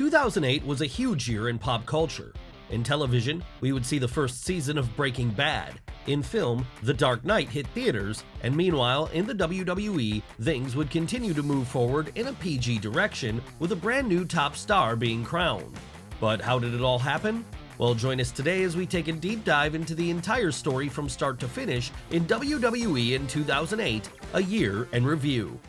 2008 was a huge year in pop culture. In television, we would see the first season of Breaking Bad. In film, The Dark Knight hit theaters, and meanwhile, in the WWE, things would continue to move forward in a PG direction, with a brand new top star being crowned. But how did it all happen? Well, join us today as we take a deep dive into the entire story from start to finish in WWE in 2008, a year in review.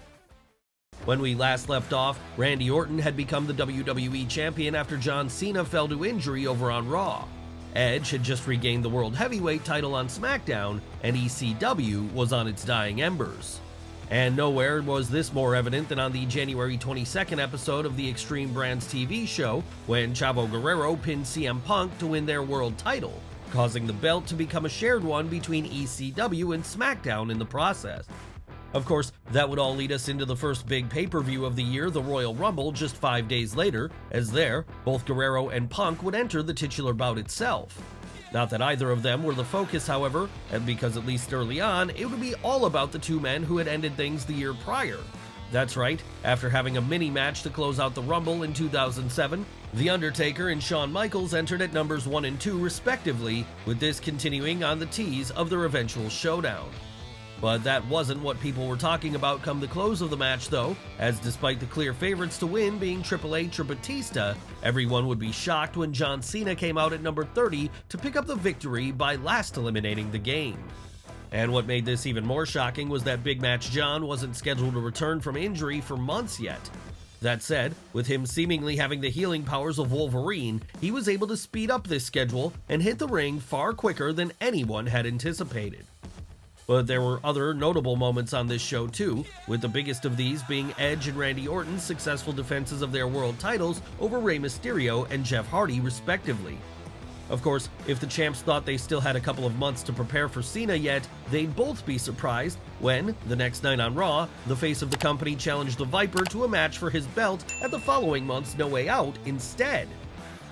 When we last left off, Randy Orton had become the WWE Champion after John Cena fell to injury over on Raw. Edge had just regained the World Heavyweight title on SmackDown, and ECW was on its dying embers. And nowhere was this more evident than on the January 22nd episode of the Extreme Brands TV show, when Chavo Guerrero pinned CM Punk to win their world title, causing the belt to become a shared one between ECW and SmackDown in the process. Of course, that would all lead us into the first big pay-per-view of the year, the Royal Rumble, just 5 days later, as there, both Guerrero and Punk would enter the titular bout itself. Not that either of them were the focus, however, and because at least early on, it would be all about the two men who had ended things the year prior. That's right, after having a mini-match to close out the Rumble in 2007, The Undertaker and Shawn Michaels entered at numbers 1 and 2 respectively, with this continuing on the tease of their eventual showdown. But that wasn't what people were talking about come the close of the match though, as despite the clear favorites to win being Triple H or Batista, everyone would be shocked when John Cena came out at number 30 to pick up the victory by last eliminating the game. And what made this even more shocking was that Big Match John wasn't scheduled to return from injury for months yet. That said, with him seemingly having the healing powers of Wolverine, he was able to speed up this schedule and hit the ring far quicker than anyone had anticipated. But there were other notable moments on this show too, with the biggest of these being Edge and Randy Orton's successful defenses of their world titles over Rey Mysterio and Jeff Hardy respectively. Of course, if the champs thought they still had a couple of months to prepare for Cena yet, they'd both be surprised when, the next night on Raw, the face of the company challenged the Viper to a match for his belt at the following month's No Way Out instead.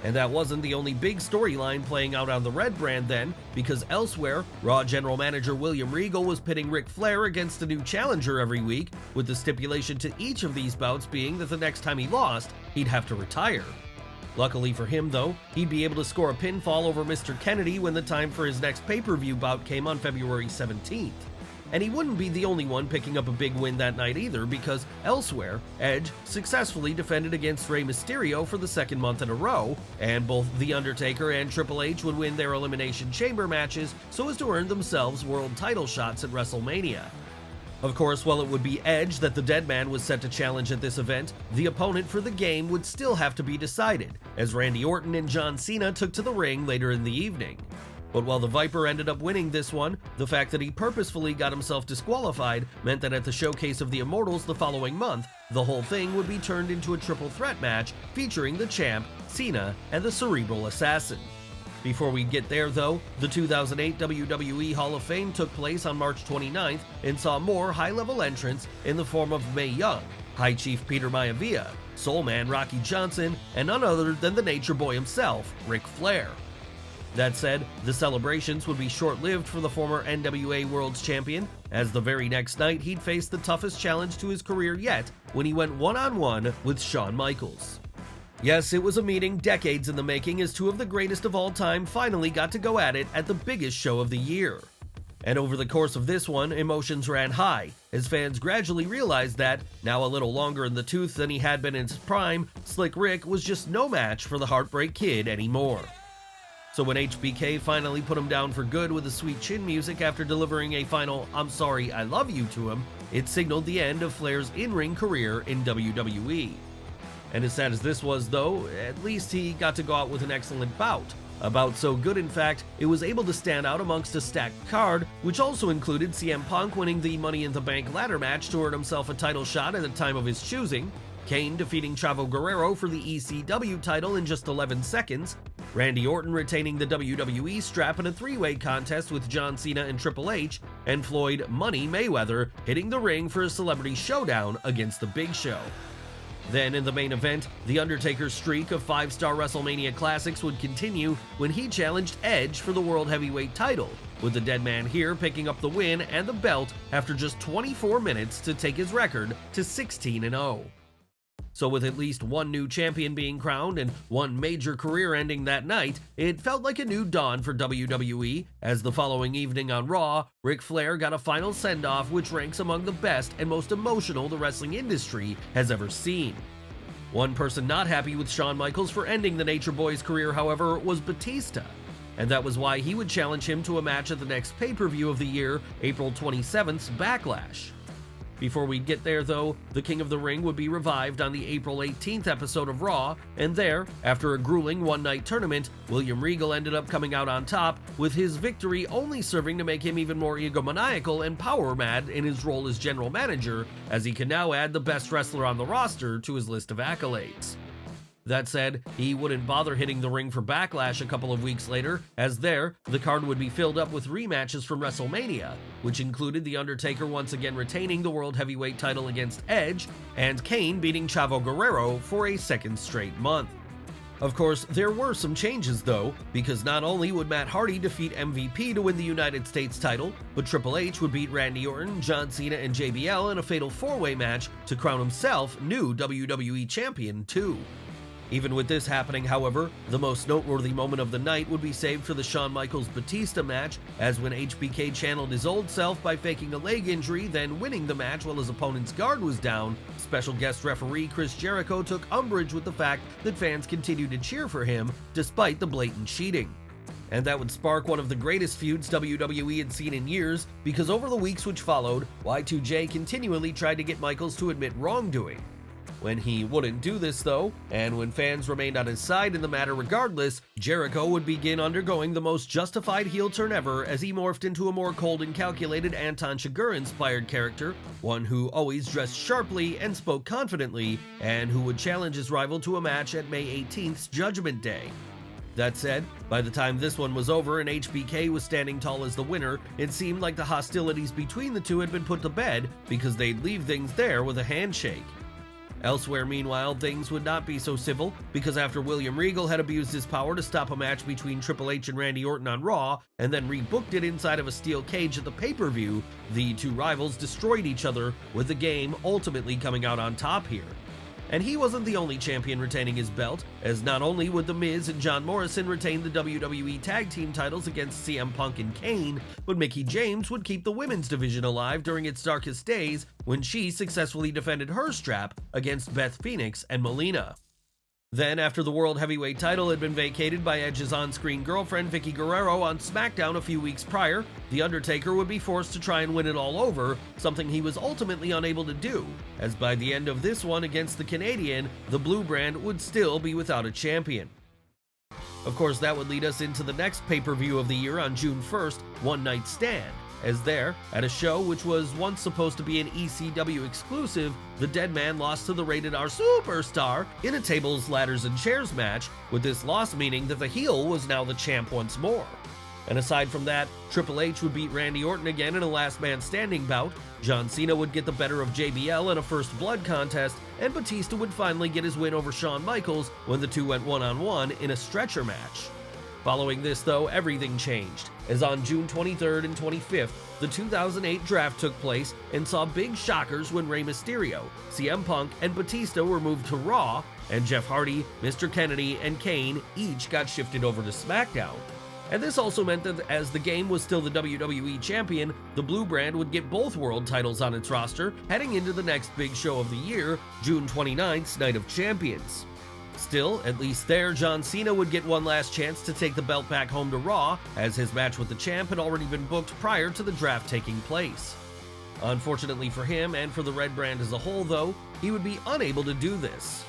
And that wasn't the only big storyline playing out on the Red brand then, because elsewhere, Raw General Manager William Regal was pitting Ric Flair against a new challenger every week, with the stipulation to each of these bouts being that the next time he lost, he'd have to retire. Luckily for him though, he'd be able to score a pinfall over Mr. Kennedy when the time for his next pay-per-view bout came on February 17th. And he wouldn't be the only one picking up a big win that night either, because elsewhere, Edge successfully defended against Rey Mysterio for the second month in a row, and both The Undertaker and Triple H would win their Elimination Chamber matches so as to earn themselves world title shots at WrestleMania. Of course, while it would be Edge that the Deadman was set to challenge at this event, the opponent for the game would still have to be decided, as Randy Orton and John Cena took to the ring later in the evening. But while the Viper ended up winning this one, the fact that he purposefully got himself disqualified meant that at the Showcase of the Immortals the following month, the whole thing would be turned into a triple threat match featuring the champ, Cena, and the Cerebral Assassin. Before we get there though, the 2008 WWE Hall of Fame took place on March 29th and saw more high-level entrants in the form of Mae Young, High Chief Peter Maivia, Soul Man Rocky Johnson, and none other than the Nature Boy himself, Ric Flair. That said, the celebrations would be short-lived for the former NWA World's Champion, as the very next night he'd face the toughest challenge to his career yet when he went one-on-one with Shawn Michaels. Yes, it was a meeting decades in the making as two of the greatest of all time finally got to go at it at the biggest show of the year. And over the course of this one, emotions ran high, as fans gradually realized that, now a little longer in the tooth than he had been in his prime, Slick Rick was just no match for the Heartbreak Kid anymore. So when HBK finally put him down for good with the sweet chin music after delivering a final "I'm sorry, I love you" to him, it signaled the end of Flair's in-ring career in WWE. And as sad as this was though, at least he got to go out with an excellent bout. A bout so good in fact, it was able to stand out amongst a stacked card, which also included CM Punk winning the Money in the Bank ladder match to earn himself a title shot at the time of his choosing, Kane defeating Chavo Guerrero for the ECW title in just 11 seconds, Randy Orton retaining the WWE strap in a three-way contest with John Cena and Triple H, and Floyd Money Mayweather hitting the ring for a celebrity showdown against The Big Show. Then in the main event, The Undertaker's streak of 5-star WrestleMania classics would continue when he challenged Edge for the World Heavyweight title, with the Deadman here picking up the win and the belt after just 24 minutes to take his record to 16-0. so with at least one new champion being crowned and one major career ending that night, it felt like a new dawn for WWE, as the following evening on Raw, Ric Flair got a final send-off which ranks among the best and most emotional the wrestling industry has ever seen. One person not happy with Shawn Michaels for ending the Nature Boy's career, however, was Batista, and that was why he would challenge him to a match at the next pay-per-view of the year, April 27th's Backlash. Before we get there though, the King of the Ring would be revived on the April 18th episode of Raw, and there, after a grueling one-night tournament, William Regal ended up coming out on top, with his victory only serving to make him even more egomaniacal and power-mad in his role as general manager, as he can now add the best wrestler on the roster to his list of accolades. That said, he wouldn't bother hitting the ring for Backlash a couple of weeks later, as there, the card would be filled up with rematches from WrestleMania, which included The Undertaker once again retaining the World Heavyweight title against Edge, and Kane beating Chavo Guerrero for a second straight month. Of course, there were some changes though, because not only would Matt Hardy defeat MVP to win the United States title, but Triple H would beat Randy Orton, John Cena, and JBL in a fatal four-way match to crown himself new WWE Champion too. Even with this happening, however, the most noteworthy moment of the night would be saved for the Shawn Michaels-Batista match, as when HBK channeled his old self by faking a leg injury, then winning the match while his opponent's guard was down, special guest referee Chris Jericho took umbrage with the fact that fans continued to cheer for him despite the blatant cheating. And that would spark one of the greatest feuds WWE had seen in years, because over the weeks which followed, Y2J continually tried to get Michaels to admit wrongdoing. When he wouldn't do this though, and when fans remained on his side in the matter regardless, Jericho would begin undergoing the most justified heel turn ever as he morphed into a more cold and calculated Anton Chigurh-inspired character, one who always dressed sharply and spoke confidently, and who would challenge his rival to a match at May 18th's Judgment Day. That said, by the time this one was over and HBK was standing tall as the winner, it seemed like the hostilities between the two had been put to bed because they'd leave things there with a handshake. Elsewhere, meanwhile, things would not be so civil, because after William Regal had abused his power to stop a match between Triple H and Randy Orton on Raw, and then rebooked it inside of a steel cage at the pay-per-view, the two rivals destroyed each other, with the game ultimately coming out on top here. And he wasn't the only champion retaining his belt, as not only would The Miz and John Morrison retain the WWE Tag Team titles against CM Punk and Kane, but Mickie James would keep the women's division alive during its darkest days when she successfully defended her strap against Beth Phoenix and Melina. Then, after the World Heavyweight title had been vacated by Edge's on-screen girlfriend Vickie Guerrero on SmackDown a few weeks prior, The Undertaker would be forced to try and win it all over, something he was ultimately unable to do, as by the end of this one against the Canadian, the Blue Brand would still be without a champion. Of course, that would lead us into the next pay-per-view of the year on June 1st, One Night Stand, as there, at a show which was once supposed to be an ECW exclusive, the Dead Man lost to the Rated R Superstar in a tables, ladders, and chairs match, with this loss meaning that the heel was now the champ once more. And aside from that, Triple H would beat Randy Orton again in a last man standing bout, John Cena would get the better of JBL in a first blood contest, and Batista would finally get his win over Shawn Michaels when the two went one-on-one in a stretcher match. Following this though, everything changed, as on June 23rd and 25th, the 2008 draft took place and saw big shockers when Rey Mysterio, CM Punk, and Batista were moved to Raw, and Jeff Hardy, Mr. Kennedy, and Kane each got shifted over to SmackDown. And this also meant that as the game was still the WWE Champion, the Blue Brand would get both world titles on its roster, heading into the next big show of the year, June 29th's Night of Champions. Still, at least there, John Cena would get one last chance to take the belt back home to Raw, as his match with the champ had already been booked prior to the draft taking place. Unfortunately for him and for the Red Brand as a whole though, he would be unable to do this.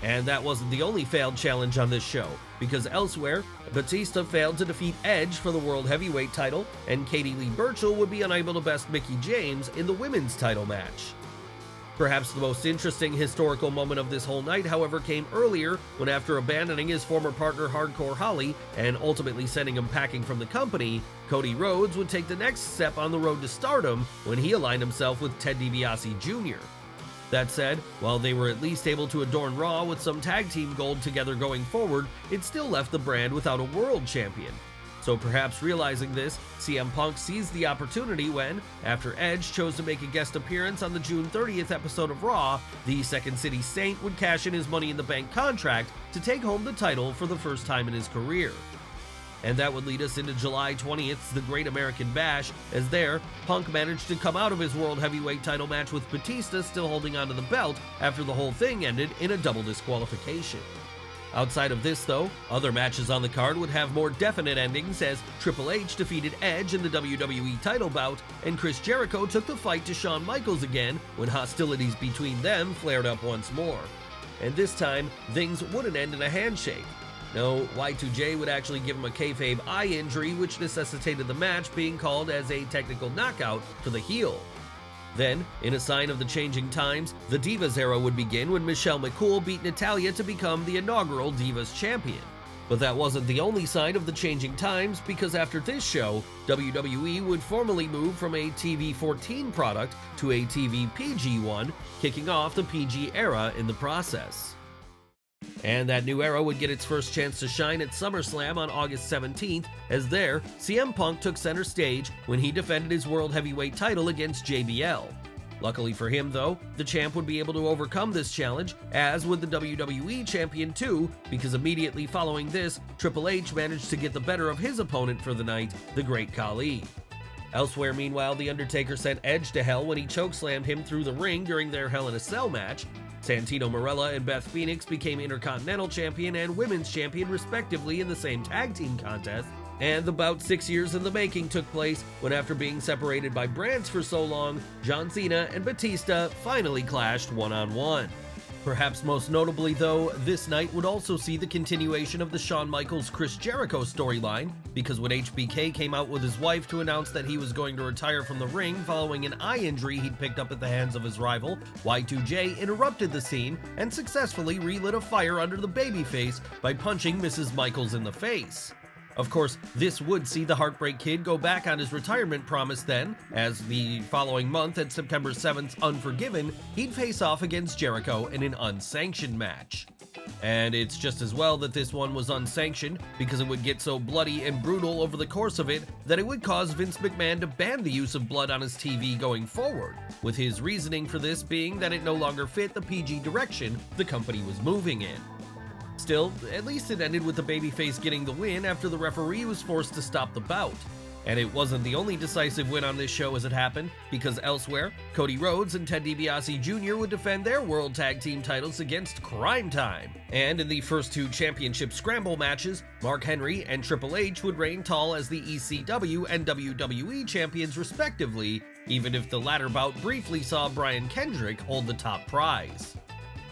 And that wasn't the only failed challenge on this show, because elsewhere, Batista failed to defeat Edge for the World Heavyweight title, and Katie Lee Burchill would be unable to best Mickie James in the women's title match. Perhaps the most interesting historical moment of this whole night, however, came earlier when, after abandoning his former partner Hardcore Holly and ultimately sending him packing from the company, Cody Rhodes would take the next step on the road to stardom when he aligned himself with Ted DiBiase Jr. That said, while they were at least able to adorn Raw with some tag team gold together going forward, it still left the brand without a world champion. So perhaps realizing this, CM Punk seized the opportunity when, after Edge chose to make a guest appearance on the June 30th episode of Raw, the Second City Saint would cash in his Money in the Bank contract to take home the title for the first time in his career. And that would lead us into July 20th's The Great American Bash, as there, Punk managed to come out of his World Heavyweight title match with Batista still holding onto the belt after the whole thing ended in a double disqualification. Outside of this though, other matches on the card would have more definite endings as Triple H defeated Edge in the WWE title bout, and Chris Jericho took the fight to Shawn Michaels again when hostilities between them flared up once more. And this time, things wouldn't end in a handshake. No, Y2J would actually give him a kayfabe eye injury, which necessitated the match being called as a technical knockout for the heel. Then, in a sign of the changing times, the Divas era would begin when Michelle McCool beat Natalya to become the inaugural Divas champion. But that wasn't the only sign of the changing times, because after this show, WWE would formally move from a TV-14 product to a TV PG one, kicking off the PG era in the process. And that new era would get its first chance to shine at SummerSlam on August 17th, as there, CM Punk took center stage when he defended his World Heavyweight title against JBL. Luckily for him though, the champ would be able to overcome this challenge, as would the WWE Champion too, because immediately following this, Triple H managed to get the better of his opponent for the night, the Great Khali. Elsewhere, meanwhile, The Undertaker sent Edge to hell when he chokeslammed him through the ring during their Hell in a Cell match. Santino Marella and Beth Phoenix became Intercontinental Champion and Women's Champion respectively in the same tag team contest, and the bout 6 years in the making took place when, after being separated by brands for so long, John Cena and Batista finally clashed one-on-one. Perhaps most notably though, this night would also see the continuation of the Shawn Michaels-Chris Jericho storyline, because when HBK came out with his wife to announce that he was going to retire from the ring following an eye injury he'd picked up at the hands of his rival, Y2J interrupted the scene and successfully relit a fire under the babyface by punching Mrs. Michaels in the face. Of course, this would see the Heartbreak Kid go back on his retirement promise then, as the following month at September 7th's Unforgiven, he'd face off against Jericho in an unsanctioned match. And it's just as well that this one was unsanctioned, because it would get so bloody and brutal over the course of it that it would cause Vince McMahon to ban the use of blood on his TV going forward, with his reasoning for this being that it no longer fit the PG direction the company was moving in. Still, at least it ended with the babyface getting the win after the referee was forced to stop the bout. And it wasn't the only decisive win on this show as it happened, because elsewhere, Cody Rhodes and Ted DiBiase Jr. would defend their World Tag Team titles against Crime Time. And in the first two championship scramble matches, Mark Henry and Triple H would reign tall as the ECW and WWE champions respectively, even if the latter bout briefly saw Brian Kendrick hold the top prize.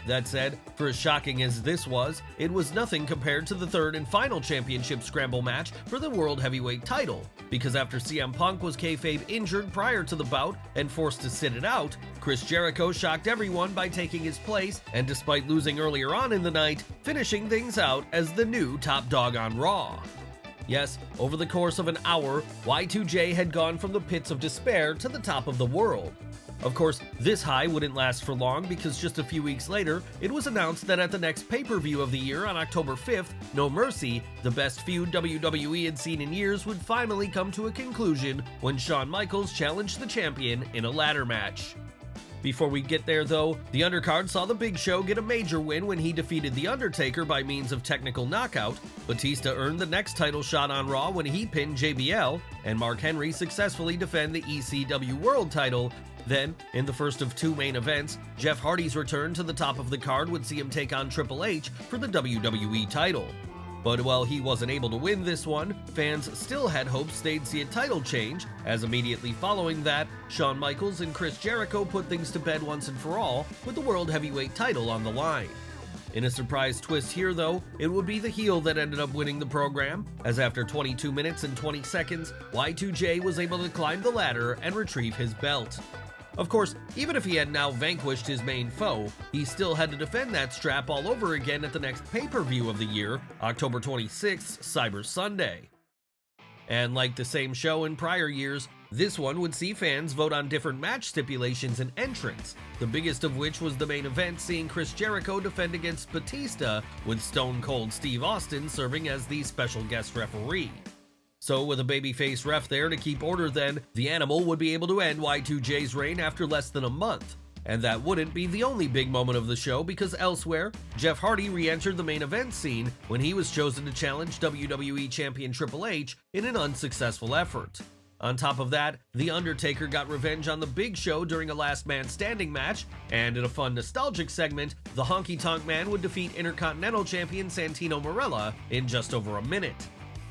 That said, for as shocking as this was, it was nothing compared to the third and final championship scramble match for the World Heavyweight title, because after CM Punk was kayfabe injured prior to the bout and forced to sit it out, Chris Jericho shocked everyone by taking his place and, despite losing earlier on in the night, finishing things out as the new top dog on Raw. Yes, over the course of an hour, Y2J had gone from the pits of despair to the top of the world. Of course, this high wouldn't last for long, because just a few weeks later, it was announced that at the next pay-per-view of the year on October 5th, No Mercy, the best feud WWE had seen in years would finally come to a conclusion when Shawn Michaels challenged the champion in a ladder match. Before we get there though, the undercard saw the Big Show get a major win when he defeated The Undertaker by means of technical knockout, Batista earned the next title shot on Raw when he pinned JBL, and Mark Henry successfully defend the ECW World title. Then, in the first of two main events, Jeff Hardy's return to the top of the card would see him take on Triple H for the WWE title. But while he wasn't able to win this one, fans still had hopes they'd see a title change, as immediately following that, Shawn Michaels and Chris Jericho put things to bed once and for all with the World Heavyweight title on the line. In a surprise twist here though, it would be the heel that ended up winning the program, as after 22 minutes and 20 seconds, Y2J was able to climb the ladder and retrieve his belt. Of course, even if he had now vanquished his main foe, he still had to defend that strap all over again at the next pay-per-view of the year, October 26th, Cyber Sunday. And like the same show in prior years, this one would see fans vote on different match stipulations and entrants, the biggest of which was the main event seeing Chris Jericho defend against Batista, with Stone Cold Steve Austin serving as the special guest referee. So with a babyface ref there to keep order then, the Animal would be able to end Y2J's reign after less than a month. And that wouldn't be the only big moment of the show, because elsewhere, Jeff Hardy re-entered the main event scene when he was chosen to challenge WWE Champion Triple H in an unsuccessful effort. On top of that, The Undertaker got revenge on The Big Show during a last man standing match, and in a fun nostalgic segment, the Honky Tonk Man would defeat Intercontinental Champion Santino Marella in just over a minute.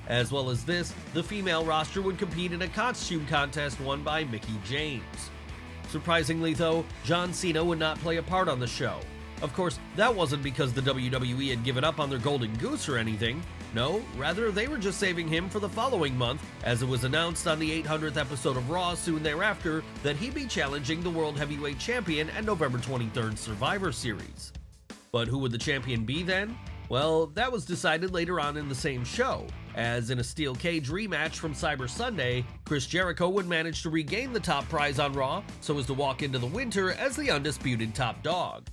As well as this, the female roster would compete in a costume contest won by Mickie James. Surprisingly though, John Cena would not play a part on the show. Of course, that wasn't because the WWE had given up on their golden goose or anything. No, rather they were just saving him for the following month, as it was announced on the 800th episode of Raw soon thereafter that he'd be challenging the World Heavyweight Champion at November 23rd Survivor Series. But who would the champion be then? Well, that was decided later on in the same show, as in a steel cage rematch from Cyber Sunday, Chris Jericho would manage to regain the top prize on Raw so as to walk into the winter as the undisputed top dog.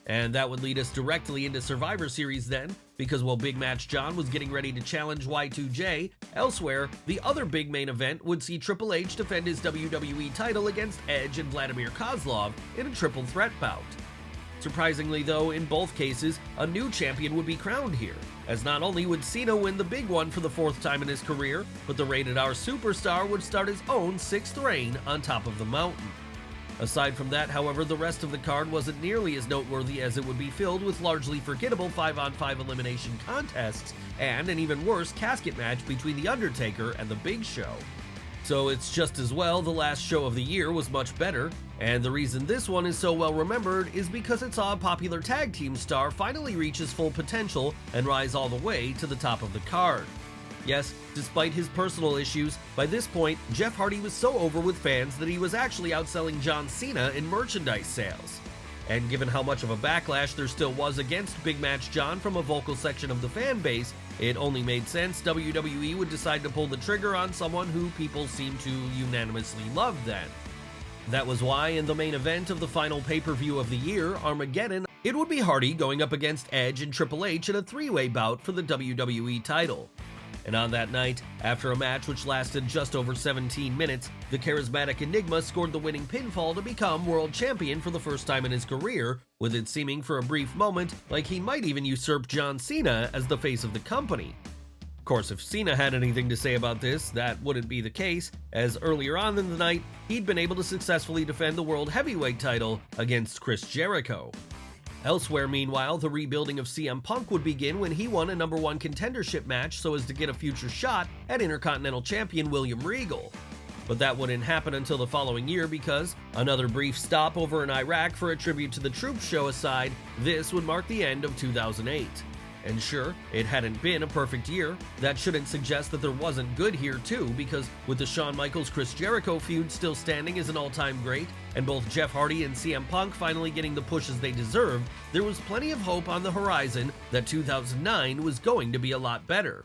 And that would lead us directly into Survivor Series then, because while Big Match John was getting ready to challenge Y2J, elsewhere, the other big main event would see Triple H defend his WWE title against Edge and Vladimir Kozlov in a triple threat bout. Surprisingly though, in both cases, a new champion would be crowned here, as not only would Cena win the big one for the fourth time in his career, but the Rated R superstar would start his own sixth reign on top of the mountain. Aside from that, however, the rest of the card wasn't nearly as noteworthy, as it would be filled with largely forgettable 5-on-5 elimination contests and an even worse casket match between The Undertaker and The Big Show. So it's just as well the last show of the year was much better, and the reason this one is so well remembered is because it saw a popular tag team star finally reach his full potential and rise all the way to the top of the card. Yes, despite his personal issues, by this point, Jeff Hardy was so over with fans that he was actually outselling John Cena in merchandise sales. And given how much of a backlash there still was against Big Match John from a vocal section of the fan base, it only made sense WWE would decide to pull the trigger on someone who people seemed to unanimously love then. That was why in the main event of the final pay-per-view of the year, Armageddon, it would be Hardy going up against Edge and Triple H in a three-way bout for the WWE title. And on that night, after a match which lasted just over 17 minutes, the charismatic Enigma scored the winning pinfall to become world champion for the first time in his career, with it seeming for a brief moment like he might even usurp John Cena as the face of the company. Of course, if Cena had anything to say about this, that wouldn't be the case, as earlier on in the night, he'd been able to successfully defend the World Heavyweight title against Chris Jericho. Elsewhere, meanwhile, the rebuilding of CM Punk would begin when he won a number one contendership match so as to get a future shot at Intercontinental Champion William Regal. But that wouldn't happen until the following year because, another brief stop over in Iraq for a tribute to the Troops show aside, this would mark the end of 2008. And sure, it hadn't been a perfect year. That shouldn't suggest that there wasn't good here too, because with the Shawn Michaels-Chris Jericho feud still standing as an all-time great, and both Jeff Hardy and CM Punk finally getting the pushes they deserved, there was plenty of hope on the horizon that 2009 was going to be a lot better.